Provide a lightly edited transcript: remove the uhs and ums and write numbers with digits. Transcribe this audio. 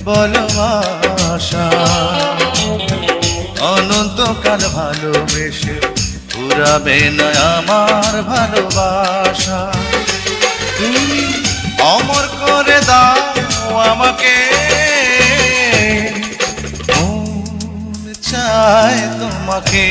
বলো আশা। অনন্তকাল ভালোবেসে ফুরাবে না আমার ভালোবাসা। তুমি অমর করে দাও আমাকে, মন চায় তোমাকে।